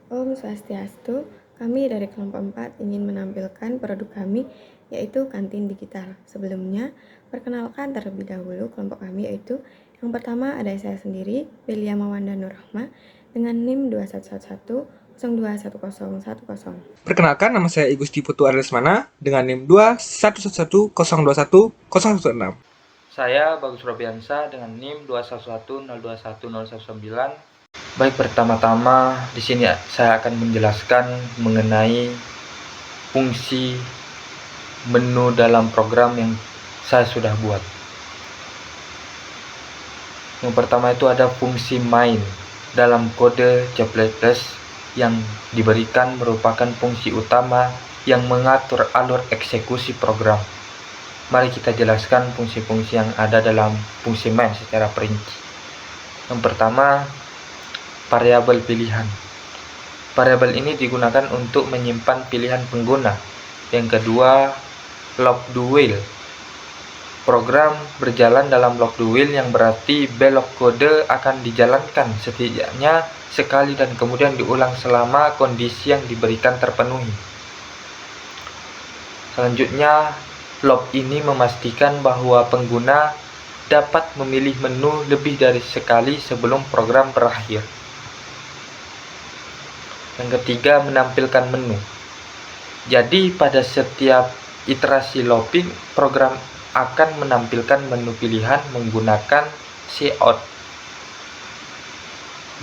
Om Swastiastu, kami dari kelompok 4 ingin menampilkan produk kami, yaitu kantin digital. Sebelumnya, perkenalkan terlebih dahulu kelompok kami, yaitu yang pertama ada saya sendiri, Belia Mawanda Nurrahma, dengan NIM 2111021010. Perkenalkan, nama saya Igusti Putu Arismana dengan NIM 211102101016. Saya Bagus Robiansa dengan NIM 2110211019. Baik, pertama-tama di sini saya akan menjelaskan mengenai fungsi menu dalam program yang saya sudah buat. Yang pertama itu ada fungsi main dalam kode C++ yang diberikan merupakan fungsi utama yang mengatur alur eksekusi program. Mari kita jelaskan fungsi-fungsi yang ada dalam fungsi main secara perinci. Yang pertama, variabel pilihan. Variabel ini digunakan untuk menyimpan pilihan pengguna. Yang kedua, loop do while. Program berjalan dalam loop do while yang berarti belok kode akan dijalankan setidaknya sekali dan kemudian diulang selama kondisi yang diberikan terpenuhi. Selanjutnya, loop ini memastikan bahwa pengguna dapat memilih menu lebih dari sekali sebelum program berakhir. Yang ketiga, menampilkan menu. Jadi pada setiap iterasi looping, program akan menampilkan menu pilihan menggunakan cout.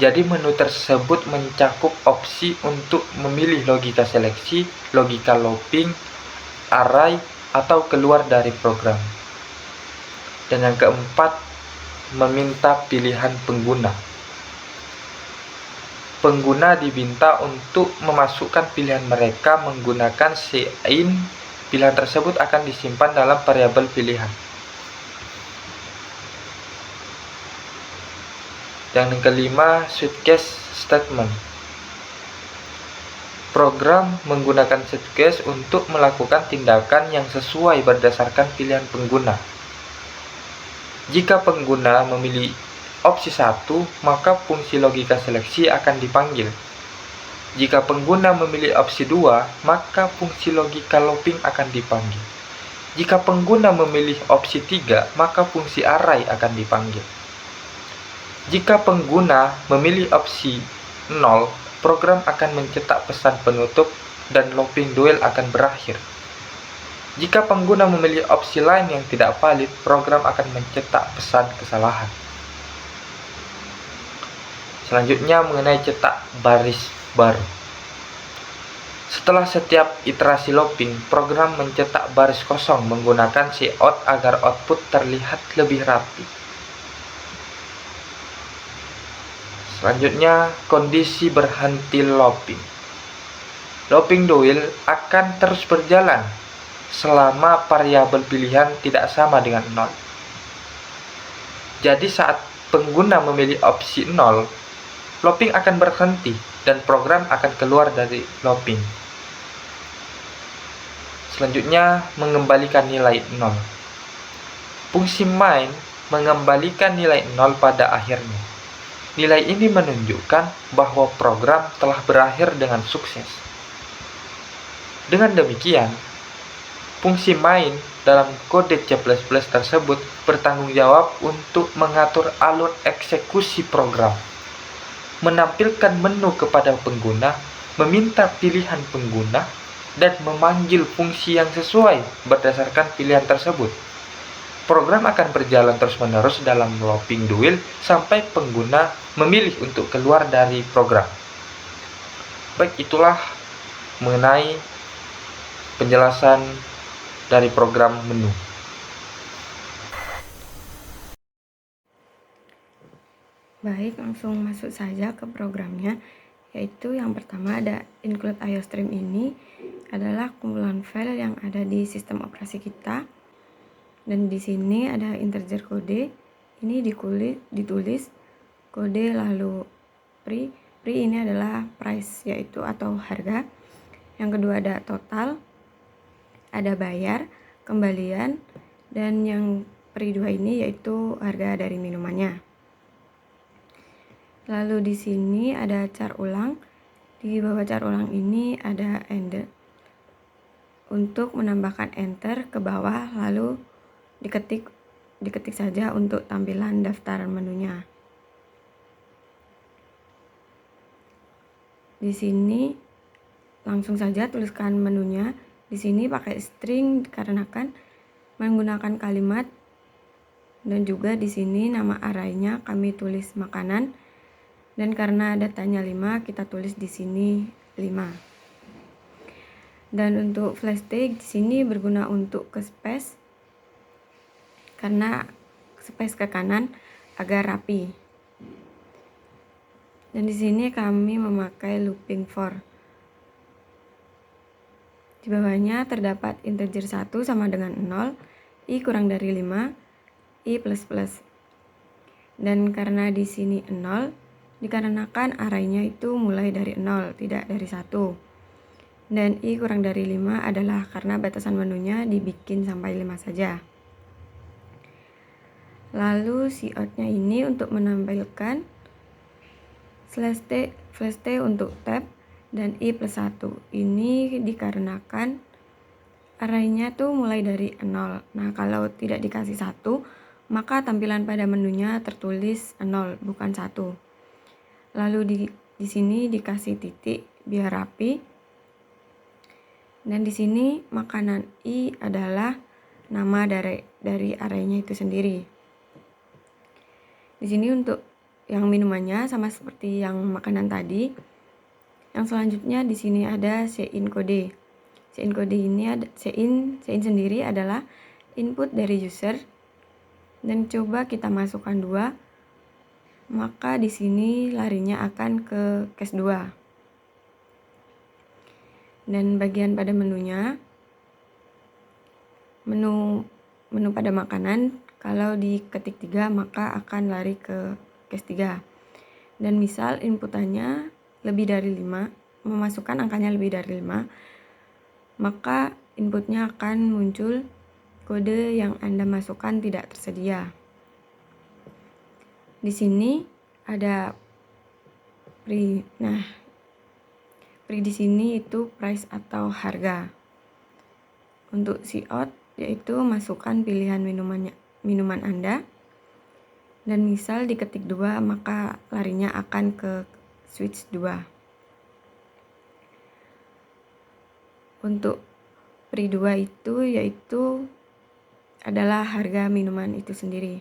Jadi menu tersebut mencakup opsi untuk memilih logika seleksi, logika looping, array, atau keluar dari program. Dan yang keempat, meminta pilihan pengguna. Pengguna diminta untuk memasukkan pilihan mereka menggunakan cin. Pilihan tersebut akan disimpan dalam variabel pilihan. Yang kelima, switch case statement. Program menggunakan switch case untuk melakukan tindakan yang sesuai berdasarkan pilihan pengguna. Jika pengguna memilih opsi 1, maka fungsi logika seleksi akan dipanggil. Jika pengguna memilih opsi 2, maka fungsi logika looping akan dipanggil. Jika pengguna memilih opsi 3, maka fungsi array akan dipanggil. Jika pengguna memilih opsi 0, program akan mencetak pesan penutup dan looping duel akan berakhir. Jika pengguna memilih opsi lain yang tidak valid, program akan mencetak pesan kesalahan. Selanjutnya mengenai cetak baris baru. Setelah setiap iterasi looping, program mencetak baris kosong menggunakan cout agar output terlihat lebih rapi. Selanjutnya, kondisi berhenti looping. Looping duel akan terus berjalan selama variabel pilihan tidak sama dengan 0. Jadi saat pengguna memilih opsi 0, looping akan berhenti dan program akan keluar dari looping. Selanjutnya, mengembalikan nilai 0. Fungsi main mengembalikan nilai 0 pada akhirnya. Nilai ini menunjukkan bahwa program telah berakhir dengan sukses. Dengan demikian, fungsi main dalam kode C++ tersebut bertanggung jawab untuk mengatur alur eksekusi program, menampilkan menu kepada pengguna, meminta pilihan pengguna, dan memanggil fungsi yang sesuai berdasarkan pilihan tersebut. Program akan berjalan terus-menerus dalam looping duel sampai pengguna memilih untuk keluar dari program. Baik, itulah mengenai penjelasan dari program menu. Baik, langsung masuk saja ke programnya, yaitu yang pertama ada include iostream. Ini adalah kumpulan file yang ada di sistem operasi kita. Dan di sini ada integer kode. Ini ditulis kode lalu pri ini adalah price, yaitu atau harga. Yang kedua ada total, ada bayar, kembalian, dan yang pri 2 ini yaitu harga dari minumannya. Lalu di sini ada char ulang. Di bawah cara ulang ini ada enter. Untuk menambahkan enter ke bawah, lalu diketik saja untuk tampilan daftar menunya. Di sini langsung saja tuliskan menunya. Di sini pakai string dikarenakan menggunakan kalimat, dan juga di sini nama arraynya kami tulis makanan, dan karena datanya 5 kita tulis di sini 5. Dan untuk flash tag di sini berguna untuk ke space, karena space ke kanan agar rapi. Dan di sini kami memakai looping for. Di bawahnya terdapat integer 1 sama dengan 0, i kurang dari 5, i plus plus. Dan karena di sini 0, dikarenakan arraynya itu mulai dari 0, tidak dari 1. Dan i kurang dari 5 adalah karena batasan menunya dibikin sampai 5 saja. Lalu cout-nya ini untuk menampilkan flash t untuk tab, dan i plus 1. Ini dikarenakan arraynya tuh mulai dari 0. Nah, kalau tidak dikasih 1, maka tampilan pada menunya tertulis 0, bukan 1. Lalu di sini dikasih titik biar rapi. Dan di sini makanan i adalah nama dari arraynya itu sendiri. Di sini untuk yang minumannya sama seperti yang makanan tadi. Yang selanjutnya di sini ada cin kode. Cin kode ini ada cin sendiri adalah input dari user, dan coba kita masukkan 2, maka di sini larinya akan ke case 2. Dan bagian pada menunya, menu pada makanan, kalau diketik 3 maka akan lari ke case 3. Dan misal inputannya lebih dari 5, memasukkan angkanya lebih dari 5, maka inputnya akan muncul kode yang Anda masukkan tidak tersedia. Di sini ada pri. Nah, pri di sini itu price atau harga. Untuk cout yaitu masukkan pilihan minuman Anda. Dan misal diketik 2, maka larinya akan ke switch 2. Untuk pri 2 itu yaitu adalah harga minuman itu sendiri.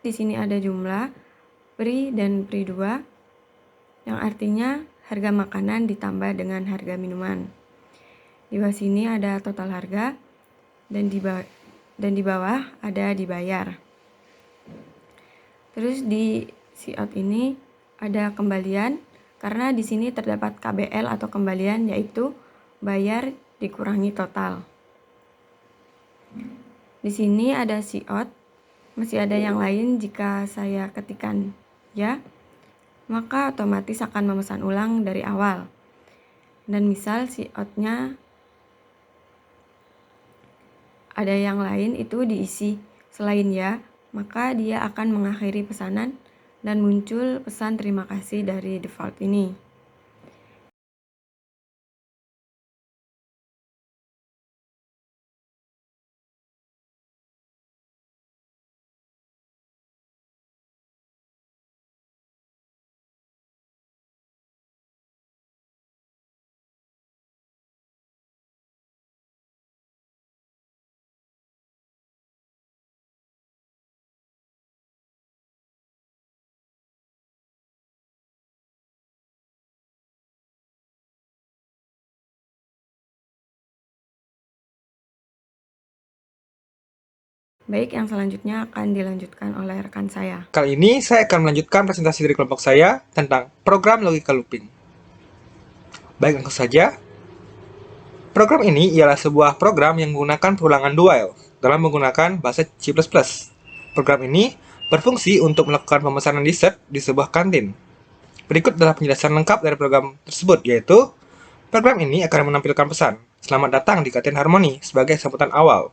Di sini ada jumlah pri dan pri 2, yang artinya harga makanan ditambah dengan harga minuman. Di bawah sini ada total harga, dan di bawah ada dibayar. Terus di cout ini ada kembalian, karena di sini terdapat KBL atau kembalian, yaitu bayar dikurangi total. Di sini ada cout, masih ada yang lain. Jika saya ketikkan ya, maka otomatis akan memesan ulang dari awal. Dan misal cout-nya ada yang lain itu diisi selain ya, maka dia akan mengakhiri pesanan dan muncul pesan terima kasih dari default ini. Baik, yang selanjutnya akan dilanjutkan oleh rekan saya. Kali ini saya akan melanjutkan presentasi dari kelompok saya tentang program logika looping. Baik, langsung saja. Program ini ialah sebuah program yang menggunakan perulangan do while dalam menggunakan bahasa C++. Program ini berfungsi untuk melakukan pemesanan dessert di sebuah kantin. Berikut adalah penjelasan lengkap dari program tersebut, yaitu program ini akan menampilkan pesan, "Selamat datang di kantin Harmoni" sebagai sambutan awal.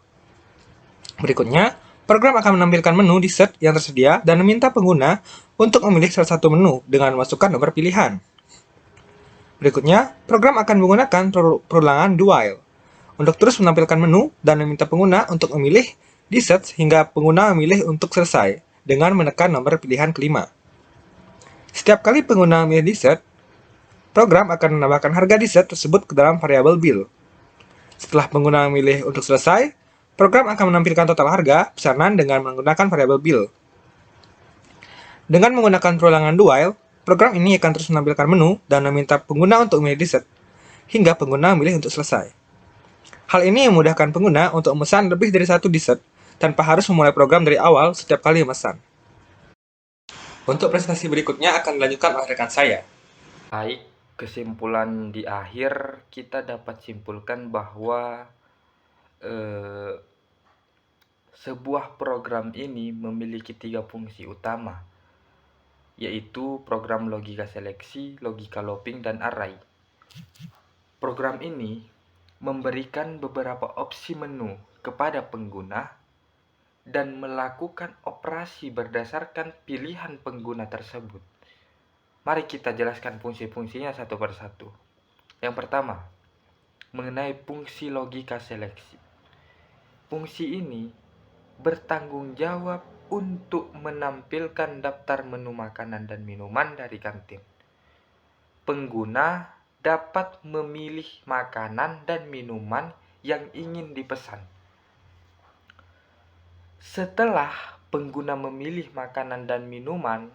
Berikutnya, program akan menampilkan menu dessert yang tersedia dan meminta pengguna untuk memilih salah satu menu dengan memasukkan nomor pilihan. Berikutnya, program akan menggunakan perulangan do while untuk terus menampilkan menu dan meminta pengguna untuk memilih dessert hingga pengguna memilih untuk selesai dengan menekan nomor pilihan kelima. Setiap kali pengguna memilih dessert, program akan menambahkan harga dessert tersebut ke dalam variabel bill. Setelah pengguna memilih untuk selesai, program akan menampilkan total harga pesanan dengan menggunakan variabel bill. Dengan menggunakan perulangan do while, program ini akan terus menampilkan menu dan meminta pengguna untuk memilih dessert, hingga pengguna memilih untuk selesai. Hal ini memudahkan pengguna untuk memesan lebih dari satu dessert, tanpa harus memulai program dari awal setiap kali memesan. Untuk presentasi berikutnya akan dilanjutkan oleh rekan saya. Baik, kesimpulan di akhir kita dapat simpulkan bahwa sebuah program ini memiliki 3 fungsi utama, yaitu program logika seleksi, logika looping, dan array. Program ini memberikan beberapa opsi menu kepada pengguna dan melakukan operasi berdasarkan pilihan pengguna tersebut. Mari kita jelaskan fungsi-fungsinya satu persatu. Yang pertama, mengenai fungsi logika seleksi. Fungsi ini bertanggung jawab untuk menampilkan daftar menu makanan dan minuman dari kantin. Pengguna dapat memilih makanan dan minuman yang ingin dipesan. Setelah pengguna memilih makanan dan minuman,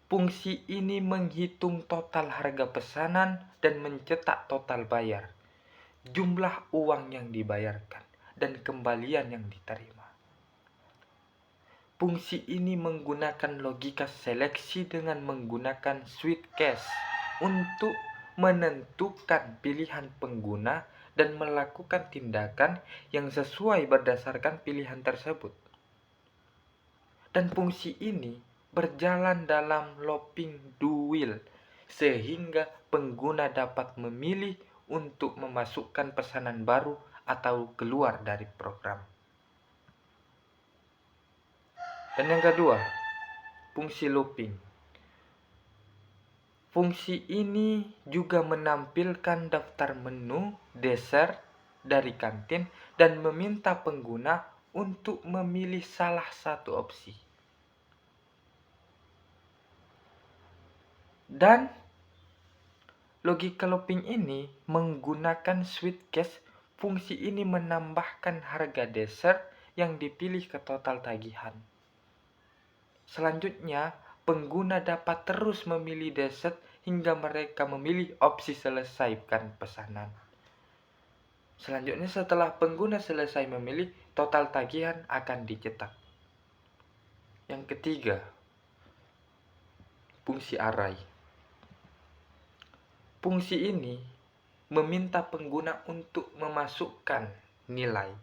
fungsi ini menghitung total harga pesanan dan mencetak total bayar, jumlah uang yang dibayarkan, dan kembalian yang diterima. Fungsi ini menggunakan logika seleksi dengan menggunakan switch case untuk menentukan pilihan pengguna dan melakukan tindakan yang sesuai berdasarkan pilihan tersebut. Dan fungsi ini berjalan dalam looping do while sehingga pengguna dapat memilih untuk memasukkan pesanan baru atau keluar dari program. Dan yang kedua, fungsi looping. Fungsi ini juga menampilkan daftar menu dessert dari kantin dan meminta pengguna untuk memilih salah satu opsi. Dan logika looping ini menggunakan switch case. Fungsi ini menambahkan harga dessert yang dipilih ke total tagihan. Selanjutnya, pengguna dapat terus memilih dessert hingga mereka memilih opsi selesaikan pesanan. Selanjutnya, setelah pengguna selesai memilih, total tagihan akan dicetak. Yang ketiga, fungsi array. Fungsi ini meminta pengguna untuk memasukkan nilai.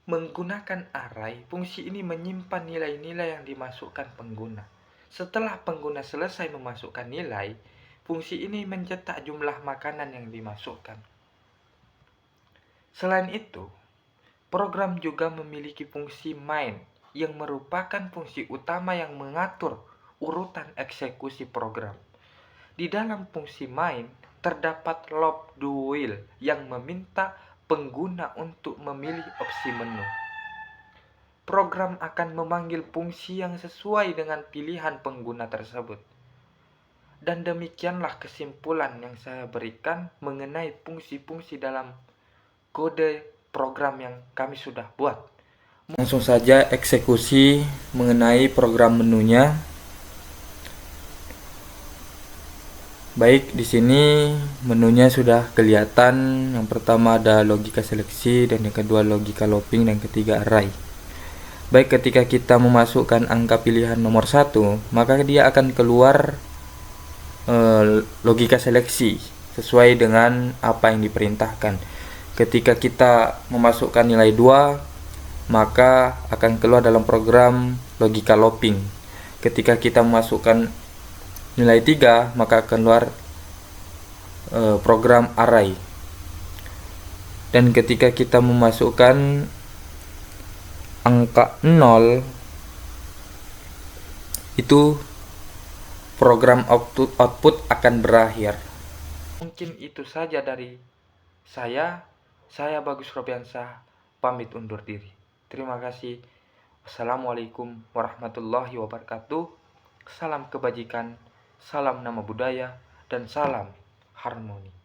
Menggunakan array, fungsi ini menyimpan nilai-nilai yang dimasukkan pengguna. Setelah pengguna selesai memasukkan nilai, fungsi ini mencetak jumlah makanan yang dimasukkan. Selain itu, program juga memiliki fungsi main yang merupakan fungsi utama yang mengatur urutan eksekusi program. Di dalam fungsi main terdapat loop do while yang meminta pengguna untuk memilih opsi menu. Program akan memanggil fungsi yang sesuai dengan pilihan pengguna tersebut. Dan demikianlah kesimpulan yang saya berikan mengenai fungsi-fungsi dalam kode program yang kami sudah buat. Langsung saja eksekusi mengenai program menunya. Baik, di sini menunya sudah kelihatan. Yang pertama ada logika seleksi, dan yang kedua logika looping, dan ketiga array. Baik, ketika kita memasukkan angka pilihan nomor 1, maka dia akan keluar logika seleksi sesuai dengan apa yang diperintahkan. Ketika kita memasukkan nilai 2, maka akan keluar dalam program logika looping. Ketika kita memasukkan nilai 3, maka akan keluar program array. Dan ketika kita memasukkan angka 0, itu program output akan berakhir. Mungkin itu saja dari saya. Saya Bagus Robiansah, pamit undur diri. Terima kasih. Wassalamualaikum warahmatullahi wabarakatuh. Salam kebajikan, salam nama budaya, dan salam harmoni.